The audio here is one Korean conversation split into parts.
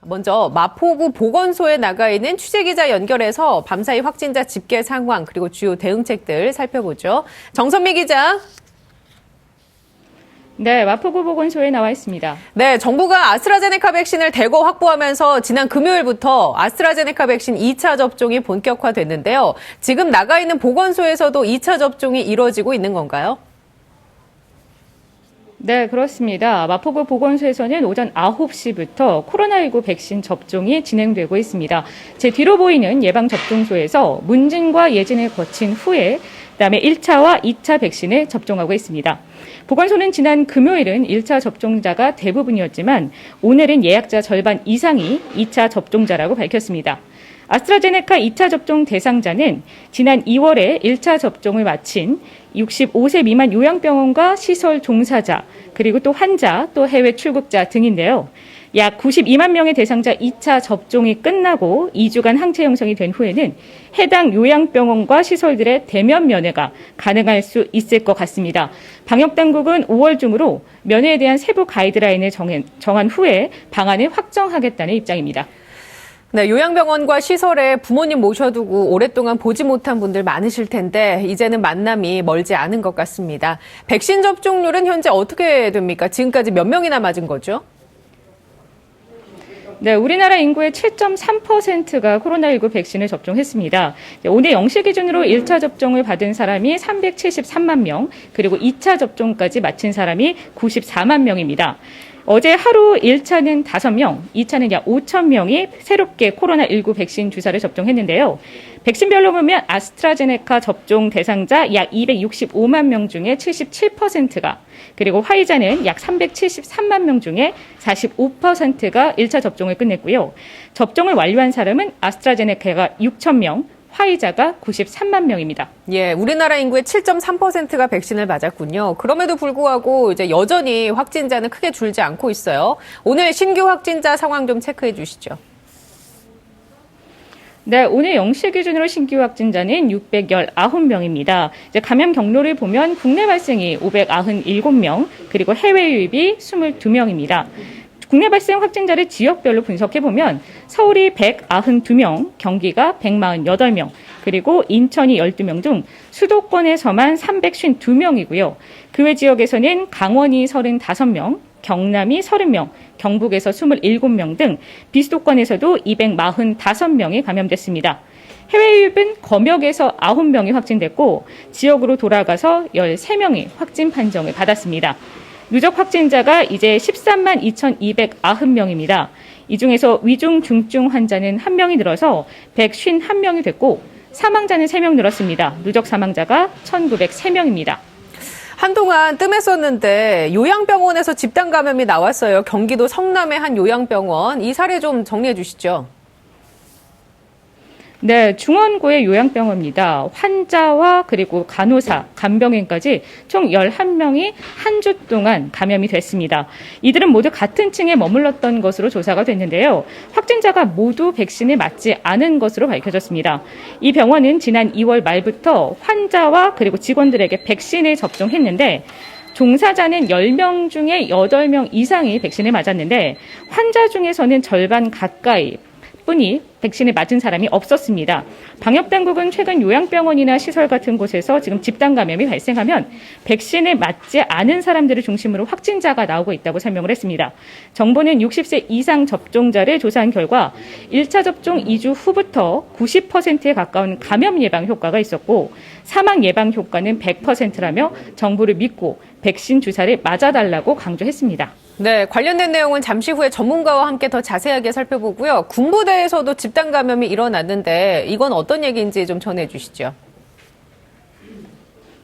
먼저 마포구 보건소에 나가 있는 취재기자 연결해서 밤사이 확진자 집계 상황 그리고 주요 대응책들 살펴보죠. 정선미 기자. 네, 마포구 보건소에 나와 있습니다. 네, 정부가 아스트라제네카 백신을 대거 확보하면서 지난 금요일부터 아스트라제네카 백신 2차 접종이 본격화됐는데요. 지금 나가 있는 보건소에서도 2차 접종이 이루어지고 있는 건가요? 네, 그렇습니다. 마포구 보건소에서는 오전 9시부터 코로나19 백신 접종이 진행되고 있습니다. 제 뒤로 보이는 예방접종소에서 문진과 예진을 거친 후에 그다음에 1차와 2차 백신을 접종하고 있습니다. 보건소는 지난 금요일은 1차 접종자가 대부분이었지만 오늘은 예약자 절반 이상이 2차 접종자라고 밝혔습니다. 아스트라제네카 2차 접종 대상자는 지난 2월에 1차 접종을 마친 65세 미만 요양병원과 시설 종사자, 그리고 또 환자, 또 해외 출국자 등인데요. 약 92만 명의 대상자 2차 접종이 끝나고 2주간 항체 형성이 된 후에는 해당 요양병원과 시설들의 대면 면회가 가능할 수 있을 것 같습니다. 방역당국은 5월 중으로 면회에 대한 세부 가이드라인을 정한 후에 방안을 확정하겠다는 입장입니다. 네, 요양병원과 시설에 부모님 모셔두고 오랫동안 보지 못한 분들 많으실 텐데 이제는 만남이 멀지 않은 것 같습니다. 백신 접종률은 현재 어떻게 됩니까? 지금까지 몇 명이나 맞은 거죠? 네, 우리나라 인구의 7.3%가 코로나19 백신을 접종했습니다. 오늘 0시 기준으로 1차 접종을 받은 사람이 373만 명, 그리고 2차 접종까지 마친 사람이 94만 명입니다. 어제 하루 1차는 5명, 2차는 약 5천 명이 새롭게 코로나19 백신 주사를 접종했는데요. 백신별로 보면 아스트라제네카 접종 대상자 약 265만 명 중에 77%가, 그리고 화이자는 약 373만 명 중에 45%가 1차 접종을 끝냈고요. 접종을 완료한 사람은 아스트라제네카가 6천 명, 화이자가 93만 명입니다. 예, 우리나라 인구의 7.3%가 백신을 맞았군요. 그럼에도 불구하고 이제 여전히 확진자는 크게 줄지 않고 있어요. 오늘 신규 확진자 상황 좀 체크해 주시죠. 네, 오늘 0시 기준으로 신규 확진자는 619명입니다. 이제 감염 경로를 보면 국내 발생이 597명, 그리고 해외 유입이 22명입니다. 국내 발생 확진자를 지역별로 분석해보면 서울이 192명, 경기가 148명, 그리고 인천이 12명 등 수도권에서만 352명이고요. 그 외 지역에서는 강원이 35명, 경남이 30명, 경북에서 27명 등 비수도권에서도 245명이 감염됐습니다. 해외 유입은 검역에서 9명이 확진됐고 지역으로 돌아가서 13명이 확진 판정을 받았습니다. 누적 확진자가 이제 13만 2,290명입니다. 이 중에서 위중, 중증 환자는 1명이 늘어서 151명이 됐고 사망자는 3명 늘었습니다. 누적 사망자가 1,903명입니다. 한동안 뜸했었는데 요양병원에서 집단 감염이 나왔어요. 경기도 성남의 한 요양병원. 이 사례 좀 정리해 주시죠. 네, 중원구의 요양병원입니다. 환자와 그리고 간호사, 간병인까지 총 11명이 한 주 동안 감염이 됐습니다. 이들은 모두 같은 층에 머물렀던 것으로 조사가 됐는데요. 확진자가 모두 백신을 맞지 않은 것으로 밝혀졌습니다. 이 병원은 지난 2월 말부터 환자와 그리고 직원들에게 백신을 접종했는데 종사자는 10명 중에 8명 이상이 백신을 맞았는데 환자 중에서는 절반 가까이 뿐이 백신을 맞은 사람이 없었습니다. 방역당국은 최근 요양병원이나 시설 같은 곳에서 지금 집단 감염이 발생하면 백신을 맞지 않은 사람들을 중심으로 확진자가 나오고 있다고 설명을 했습니다. 정부는 60세 이상 접종자를 조사한 결과 1차 접종 2주 후부터 90%에 가까운 감염 예방 효과가 있었고 사망 예방 효과는 100%라며 정부를 믿고 백신 주사를 맞아달라고 강조했습니다. 네, 관련된 내용은 잠시 후에 전문가와 함께 더 자세하게 살펴보고요. 군부대에서도 집단 감염이 일어났는데 이건 어떤 얘기인지 좀 전해 주시죠.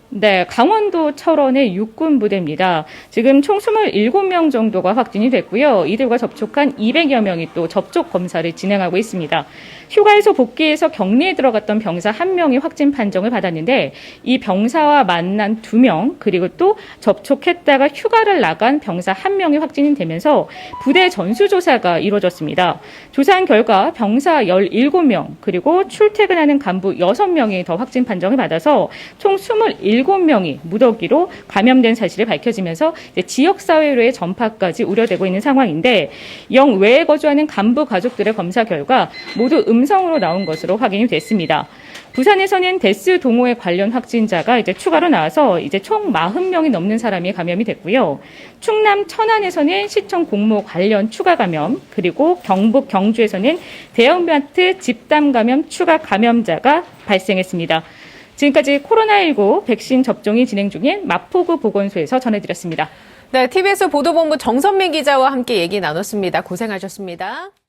네, 강원도 철원의 육군 부대입니다. 지금 총 27명 정도가 확진이 됐고요. 이들과 접촉한 200여 명이 또 접촉 검사를 진행하고 있습니다. 휴가에서 복귀해서 격리에 들어갔던 병사 1명이 확진 판정을 받았는데 이 병사와 만난 2명 그리고 또 접촉했다가 휴가를 나간 병사 1명이 확진이 되면서 부대 전수조사가 이루어졌습니다. 조사한 결과 병사 17명 그리고 출퇴근하는 간부 6명이 더 확진 판정을 받아서 총 27 7명이 무더기로 감염된 사실이 밝혀지면서 이제 지역사회로의 전파까지 우려되고 있는 상황인데 영 외에 거주하는 간부 가족들의 검사 결과 모두 음성으로 나온 것으로 확인이 됐습니다. 부산에서는 데스 동호회 관련 확진자가 이제 추가로 나와서 이제 총 40명이 넘는 사람이 감염이 됐고요. 충남 천안에서는 시청 공모 관련 추가 감염, 그리고 경북 경주에서는 대형마트 집단 감염 추가 감염자가 발생했습니다. 지금까지 코로나19 백신 접종이 진행 중인 마포구 보건소에서 전해드렸습니다. 네, TBS 보도본부 정선민 기자와 함께 얘기 나눴습니다. 고생하셨습니다.